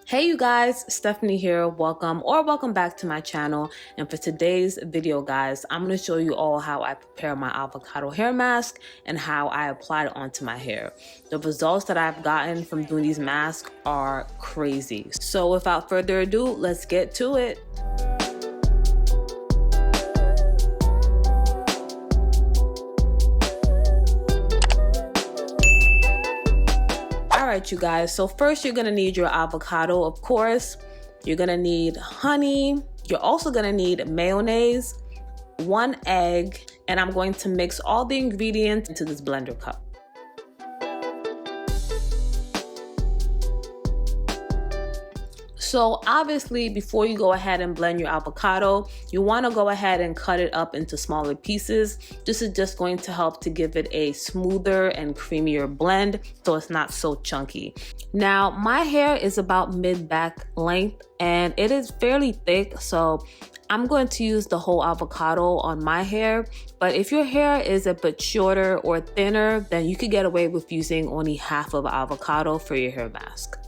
Hey you guys, Stephanie here. Welcome back to my channel. And for today's video, guys, I'm going to show you all how I prepare my avocado hair mask and how I apply it onto my hair. The results that I've gotten from doing these masks are crazy. So without further ado, let's get to it. Alright you guys, so first you're gonna need your avocado, of course. You're gonna need honey. You're also gonna need mayonnaise, 1 egg, and I'm going to mix all the ingredients into this blender cup. So obviously, before you go ahead and blend your avocado, you want to go ahead and cut it up into smaller pieces. This is just going to help to give it a smoother and creamier blend so it's not so chunky. Now, my hair is about mid-back length and it is fairly thick, so I'm going to use the whole avocado on my hair. But if your hair is a bit shorter or thinner, then you could get away with using only half of avocado for your hair mask.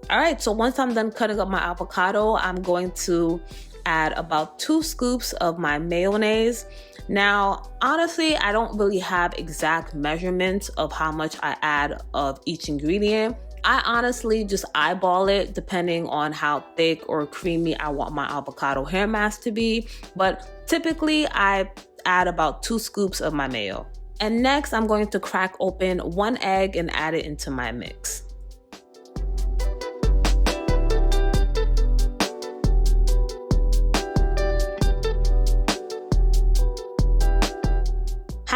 All right, so once I'm done cutting up my avocado, I'm going to add about 2 scoops of my mayonnaise. Now, honestly, I don't really have exact measurements of how much I add of each ingredient. I honestly just eyeball it depending on how thick or creamy I want my avocado hair mask to be. But typically, I add about 2 scoops of my mayo. And next, I'm going to crack open 1 egg and add it into my mix.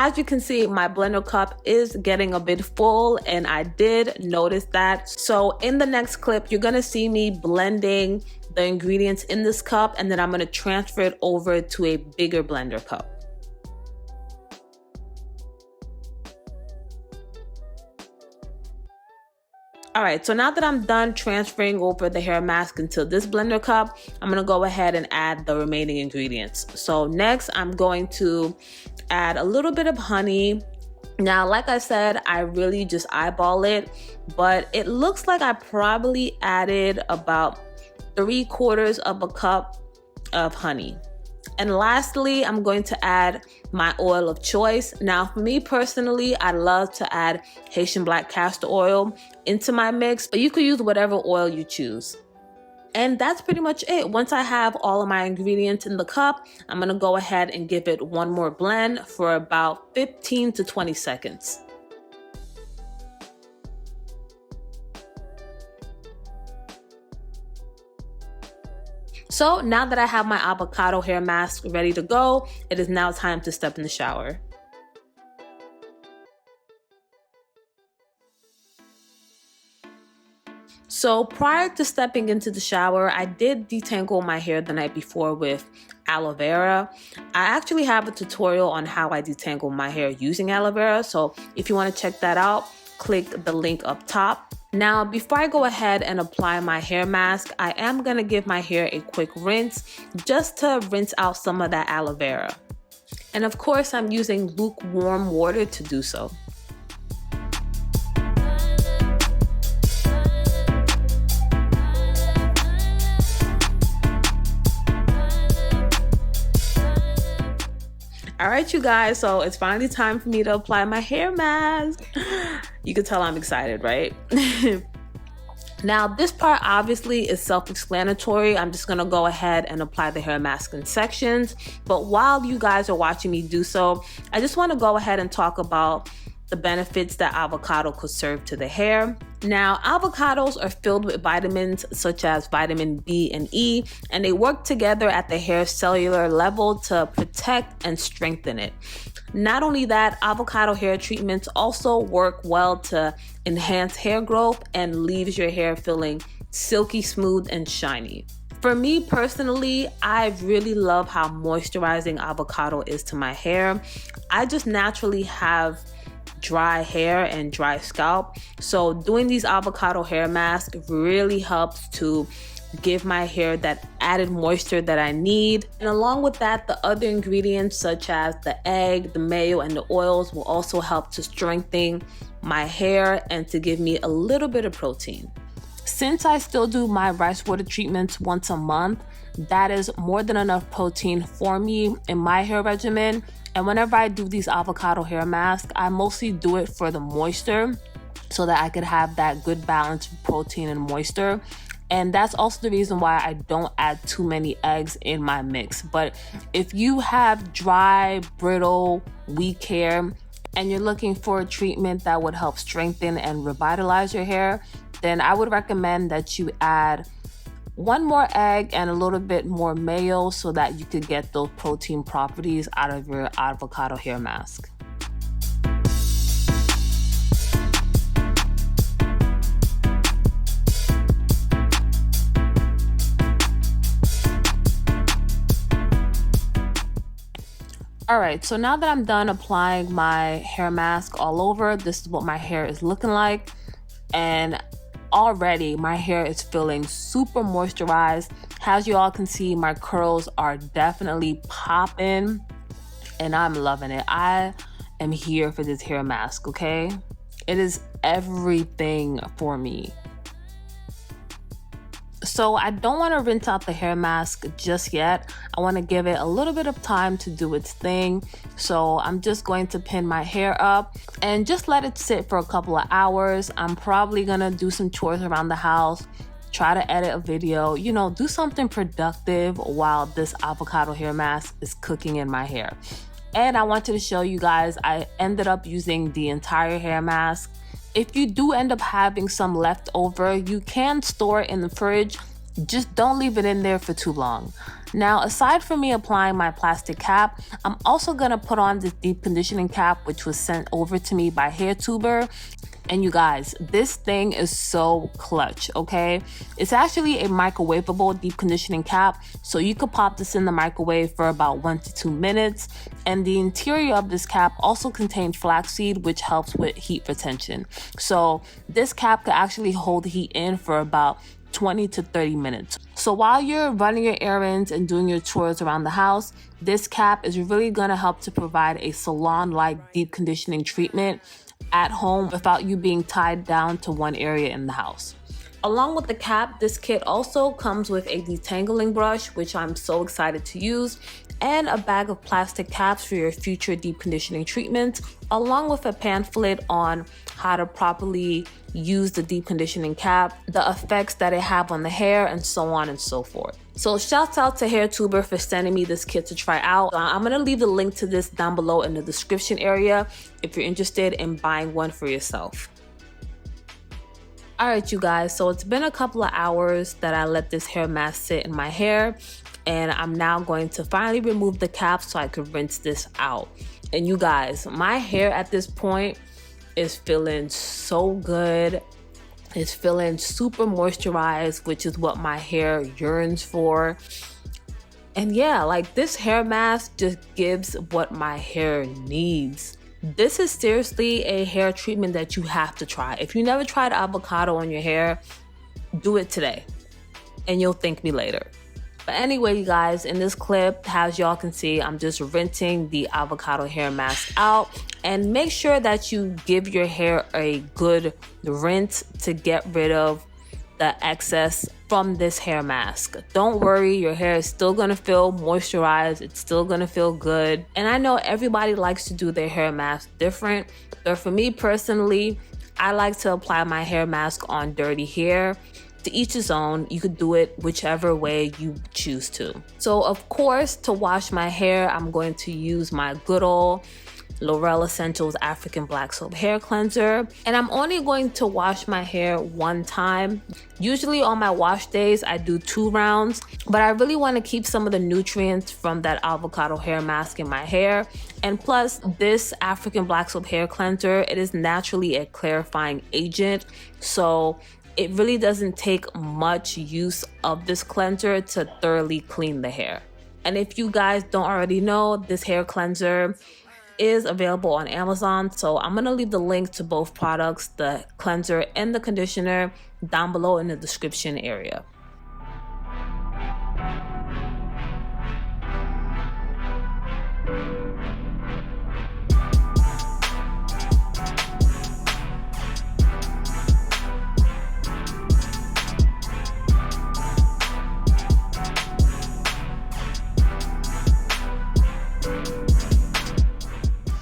As you can see, my blender cup is getting a bit full and I did notice that. So in the next clip, you're gonna see me blending the ingredients in this cup and then I'm gonna transfer it over to a bigger blender cup. All right, so now that I'm done transferring over the hair mask into this blender cup, I'm gonna go ahead and add the remaining ingredients. So next, I'm going to add a little bit of honey. Now, like I said, I really just eyeball it, but it looks like I probably added about 3/4 of a cup of honey. And lastly, I'm going to add my oil of choice. Now, for me personally, I love to add Haitian black castor oil into my mix, but you could use whatever oil you choose. And that's pretty much it. Once I have all of my ingredients in the cup, I'm gonna go ahead and give it one more blend for about 15 to 20 seconds. So now that I have my avocado hair mask ready to go, it is now time to step in the shower. So prior to stepping into the shower, I did detangle my hair the night before with aloe vera. I actually have a tutorial on how I detangle my hair using aloe vera. So if you want to check that out, click the link up top. Now, before I go ahead and apply my hair mask, I am going to give my hair a quick rinse just to rinse out some of that aloe vera. And of course, I'm using lukewarm water to do so. All right, you guys, so it's finally time for me to apply my hair mask. You can tell I'm excited, right? Now, this part obviously is self-explanatory. I'm just gonna go ahead and apply the hair mask in sections. But while you guys are watching me do so, I just wanna go ahead and talk about the benefits that avocado could serve to the hair. Now, avocados are filled with vitamins such as vitamin B and E, and they work together at the hair cellular level to protect and strengthen it. Not only that, avocado hair treatments also work well to enhance hair growth and leaves your hair feeling silky smooth and shiny. For me personally, I really love how moisturizing avocado is to my hair. I just naturally have dry hair and dry scalp. So doing these avocado hair masks really helps to give my hair that added moisture that I need. And along with that, the other ingredients such as the egg, the mayo, and the oils will also help to strengthen my hair and to give me a little bit of protein. Since I still do my rice water treatments once a month, that is more than enough protein for me in my hair regimen. And whenever I do these avocado hair masks, I mostly do it for the moisture so that I could have that good balance of protein and moisture. And that's also the reason why I don't add too many eggs in my mix. But if you have dry, brittle, weak hair, and you're looking for a treatment that would help strengthen and revitalize your hair, then I would recommend that you add one more egg and a little bit more mayo so that you could get those protein properties out of your avocado hair mask. All right, so now that I'm done applying my hair mask all over, this is what my hair is looking like. And already my hair is feeling super moisturized. As you all can see, my curls are definitely popping and I'm loving it. I am here for this hair mask, okay? It is everything for me. So I don't want to rinse out the hair mask just yet. I want to give it a little bit of time to do its thing. So I'm just going to pin my hair up and just let it sit for a couple of hours. I'm probably going to do some chores around the house, try to edit a video, you know, do something productive while this avocado hair mask is cooking in my hair. And I wanted to show you guys, I ended up using the entire hair mask. If you do end up having some left over, you can store it in the fridge. Just don't leave it in there for too long. Now, aside from me applying my plastic cap, I'm also gonna put on this deep conditioning cap, which was sent over to me by HairTuber. And you guys, this thing is so clutch, okay? It's actually a microwavable deep conditioning cap, so you could pop this in the microwave for about 1 to 2 minutes. And the interior of this cap also contains flaxseed, which helps with heat retention. So this cap could actually hold heat in for about 20 to 30 minutes. So while you're running your errands and doing your chores around the house, this cap is really gonna help to provide a salon-like deep conditioning treatment at home without you being tied down to one area in the house. Along with the cap, this kit also comes with a detangling brush, which I'm so excited to use, and a bag of plastic caps for your future deep conditioning treatments, along with a pamphlet on how to properly use the deep conditioning cap, the effects that it have on the hair, and so on and so forth. So shouts out to HairTuber for sending me this kit to try out. I'm gonna leave the link to this down below in the description area if you're interested in buying one for yourself. All right, you guys, so it's been a couple of hours that I let this hair mask sit in my hair, and I'm now going to finally remove the cap so I could rinse this out. And you guys, my hair at this point is feeling so good. It's feeling super moisturized, which is what my hair yearns for. And yeah, like this hair mask just gives what my hair needs. This is seriously a hair treatment that you have to try. If you never tried avocado on your hair, do it today and you'll thank me later. But anyway, you guys, in this clip, as y'all can see, I'm just rinsing the avocado hair mask out. And make sure that you give your hair a good rinse to get rid of the excess from this hair mask. Don't worry, your hair is still gonna feel moisturized. It's still gonna feel good. And I know everybody likes to do their hair mask different, but for me personally, I like to apply my hair mask on dirty hair. To each his own, you could do it whichever way you choose to. So of course, to wash my hair, I'm going to use my good old L'Oreal Essentials African Black Soap Hair Cleanser. And I'm only going to wash my hair one time. Usually on my wash days, I do 2 rounds, but I really want to keep some of the nutrients from that avocado hair mask in my hair. And plus, this African Black Soap Hair Cleanser, it is naturally a clarifying agent. So it really doesn't take much use of this cleanser to thoroughly clean the hair. And if you guys don't already know, this hair cleanser is available on Amazon, so I'm gonna leave the link to both products, the cleanser and the conditioner, down below in the description area.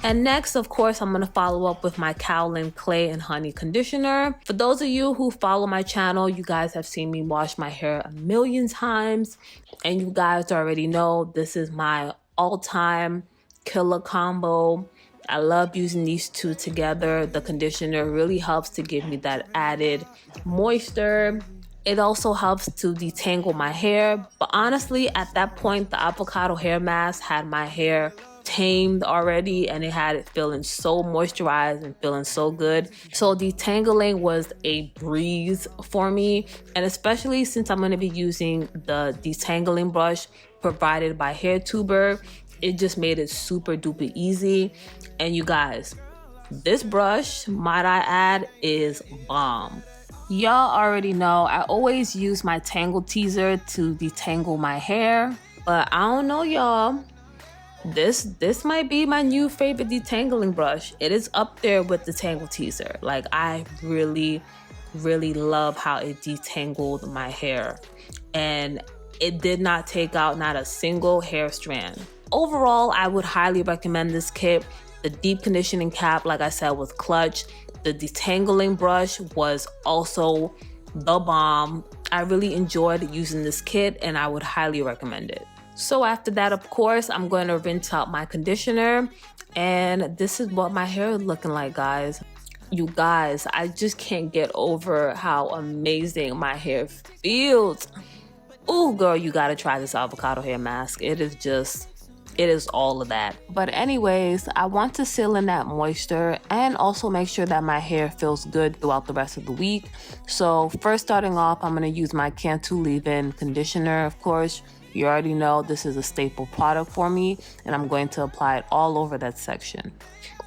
And next, of course, I'm going to follow up with my Kaolin Clay and Honey Conditioner. For those of you who follow my channel, you guys have seen me wash my hair a million times. And you guys already know this is my all-time killer combo. I love using these two together. The conditioner really helps to give me that added moisture. It also helps to detangle my hair. But honestly, at that point, the avocado hair mask had my hair tamed already, and it had it feeling so moisturized and feeling so good. So detangling was a breeze for me, and especially since I'm going to be using the detangling brush provided by HairTuber, it just made it super duper easy. And you guys, this brush, might I add, is bomb. Y'all already know I always use my Tangle Teaser to detangle my hair, but I don't know, y'all. This might be my new favorite detangling brush. It is up there with the Tangle Teaser. Like, I really love how it detangled my hair, and it did not take out not a single hair strand. Overall, I would highly recommend this kit. The deep conditioning cap, like I said, was clutch. The detangling brush was also the bomb. I really enjoyed using this kit, and I would highly recommend it. So after that, of course, I'm going to rinse out my conditioner, and this is what my hair is looking like, guys. You guys, I just can't get over how amazing my hair feels. Ooh, girl, you gotta try this avocado hair mask. It is all of that. But anyways, I want to seal in that moisture and also make sure that my hair feels good throughout the rest of the week. So first, starting off, I'm going to use my Cantu leave-in conditioner. Of course, you already know this is a staple product for me, and I'm going to apply it all over that section.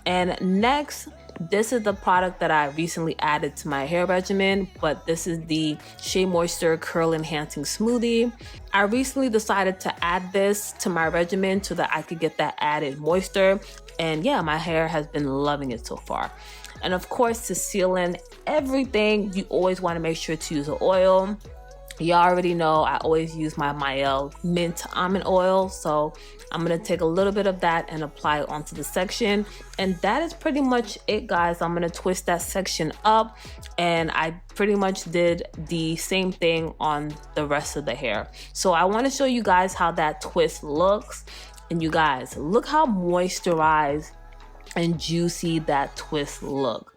And next, this is the product that I recently added to my hair regimen, but this is the Shea Moisture Curl Enhancing Smoothie. I recently decided to add this to my regimen so that I could get that added moisture, and yeah, my hair has been loving it so far. And of course, to seal in everything, you always want to make sure to use an oil. You already know I always use my Mael mint almond oil, so I'm gonna take a little bit of that and apply it onto the section, and that is pretty much it, guys. I'm gonna twist that section up, and I pretty much did the same thing on the rest of the hair. So I want to show you guys how that twist looks, and you guys, look how moisturized and juicy that twist looks.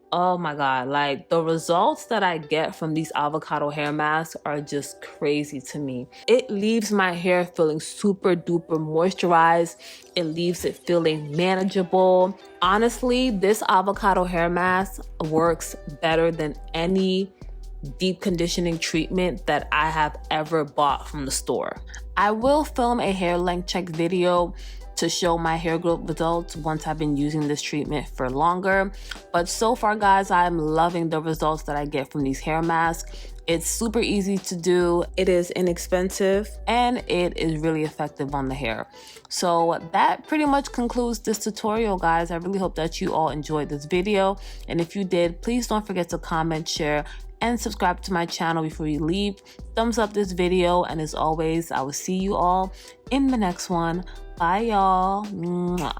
Oh my god, like the results that I get from these avocado hair masks are just crazy to me. It leaves my hair feeling super duper moisturized. It leaves it feeling manageable. Honestly, this avocado hair mask works better than any deep conditioning treatment that I have ever bought from the store. I will film a hair length check video to show my hair growth results once I've been using this treatment for longer. But so far, guys, I'm loving the results that I get from these hair masks. It's super easy to do, it is inexpensive, and it is really effective on the hair. So that pretty much concludes this tutorial, guys. I really hope that you all enjoyed this video. And if you did, please don't forget to comment, share, and subscribe to my channel before you leave. Thumbs up this video, and as always, I will see you all in the next one. Bye, y'all. Mwah.